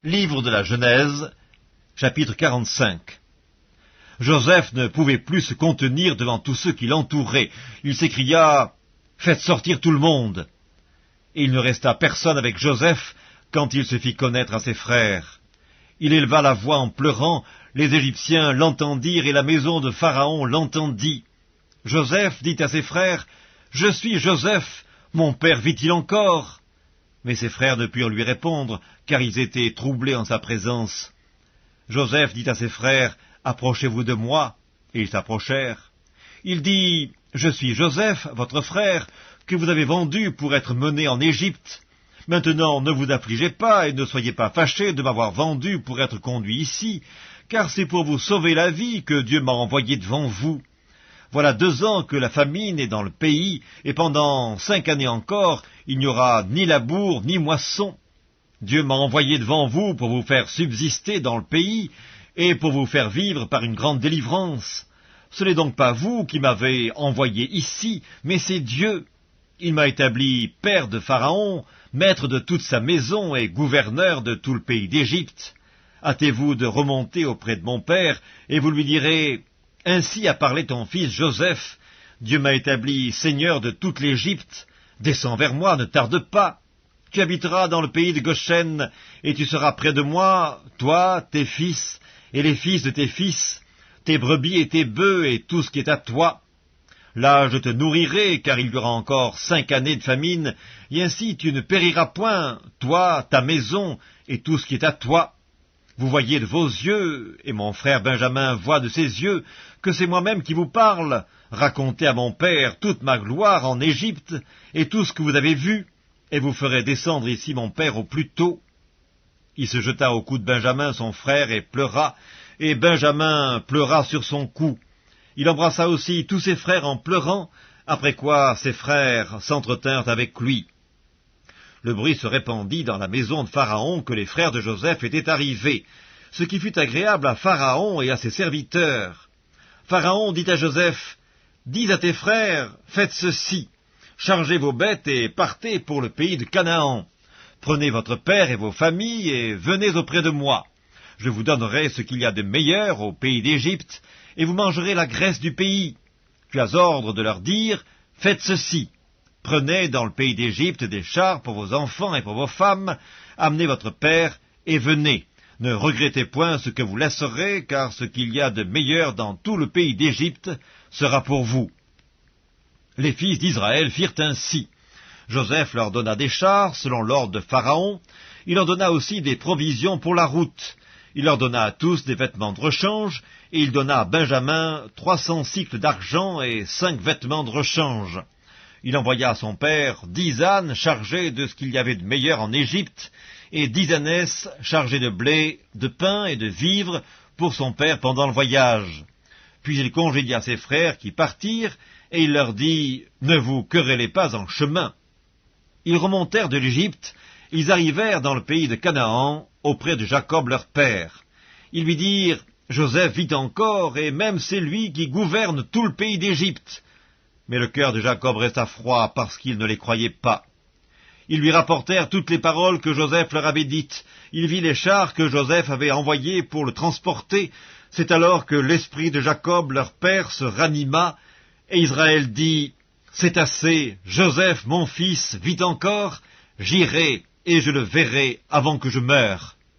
Livre de la Genèse, chapitre 45. Joseph ne pouvait plus se contenir devant tous ceux qui l'entouraient. Il s'écria « Faites sortir tout le monde !» Et il ne resta personne avec Joseph quand il se fit connaître à ses frères. Il éleva la voix en pleurant, les Égyptiens l'entendirent et la maison de Pharaon l'entendit. Joseph dit à ses frères « Je suis Joseph, mon père vit-il encore ?» Mais ses frères ne purent lui répondre, car ils étaient troublés en sa présence. Joseph dit à ses frères, « Approchez-vous de moi. » Et ils s'approchèrent. Il dit, « Je suis Joseph, votre frère, que vous avez vendu pour être mené en Égypte. Maintenant, ne vous affligez pas et ne soyez pas fâchés de m'avoir vendu pour être conduit ici, car c'est pour vous sauver la vie que Dieu m'a envoyé devant vous. Voilà 2 ans que la famine est dans le pays, et pendant 5 années encore, il n'y aura ni labour ni moisson. Dieu m'a envoyé devant vous pour vous faire subsister dans le pays, et pour vous faire vivre par une grande délivrance. Ce n'est donc pas vous qui m'avez envoyé ici, mais c'est Dieu. Il m'a établi père de Pharaon, maître de toute sa maison et gouverneur de tout le pays d'Égypte. Hâtez-vous de remonter auprès de mon père, et vous lui direz... Ainsi a parlé ton fils Joseph. Dieu m'a établi seigneur de toute l'Égypte. Descends vers moi, ne tarde pas. Tu habiteras dans le pays de Goshen, et tu seras près de moi, toi, tes fils, et les fils de tes fils, tes brebis et tes bœufs, et tout ce qui est à toi. Là je te nourrirai, car il y aura encore 5 années de famine, et ainsi tu ne périras point, toi, ta maison, et tout ce qui est à toi. Vous voyez de vos yeux, et mon frère Benjamin voit de ses yeux, que c'est moi-même qui vous parle. Racontez à mon père toute ma gloire en Égypte, et tout ce que vous avez vu, et vous ferez descendre ici mon père au plus tôt. Il se jeta au cou de Benjamin, son frère, et Benjamin pleura sur son cou. Il embrassa aussi tous ses frères en pleurant, après quoi ses frères s'entretinrent avec lui. Le bruit se répandit dans la maison de Pharaon que les frères de Joseph étaient arrivés, ce qui fut agréable à Pharaon et à ses serviteurs. Pharaon dit à Joseph, « Dis à tes frères, faites ceci, chargez vos bêtes et partez pour le pays de Canaan. Prenez votre père et vos familles et venez auprès de moi. Je vous donnerai ce qu'il y a de meilleur au pays d'Égypte, et vous mangerez la graisse du pays. Tu as ordre de leur dire, faites ceci. Prenez dans le pays d'Égypte des chars pour vos enfants et pour vos femmes, amenez votre père et venez. Ne regrettez point ce que vous laisserez, car ce qu'il y a de meilleur dans tout le pays d'Égypte sera pour vous. » Les fils d'Israël firent ainsi. Joseph leur donna des chars, selon l'ordre de Pharaon. Il leur donna aussi des provisions pour la route. Il leur donna à tous des vêtements de rechange, et il donna à Benjamin 300 cycles d'argent et 5 vêtements de rechange. Il envoya à son père 10 ânes chargés de ce qu'il y avait de meilleur en Égypte, et 10 ânesses chargées de blé, de pain et de vivres pour son père pendant le voyage. Puis il congédia ses frères qui partirent, et il leur dit, « Ne vous querellez pas en chemin. » Ils remontèrent de l'Égypte, ils arrivèrent dans le pays de Canaan, auprès de Jacob leur père. Ils lui dirent, « Joseph vit encore, et même c'est lui qui gouverne tout le pays d'Égypte. » Mais le cœur de Jacob resta froid parce qu'il ne les croyait pas. Ils lui rapportèrent toutes les paroles que Joseph leur avait dites. Il vit les chars que Joseph avait envoyés pour le transporter. C'est alors que l'esprit de Jacob, leur père, se ranima, et Israël dit, « C'est assez, Joseph, mon fils, vit encore, j'irai et je le verrai avant que je meure. »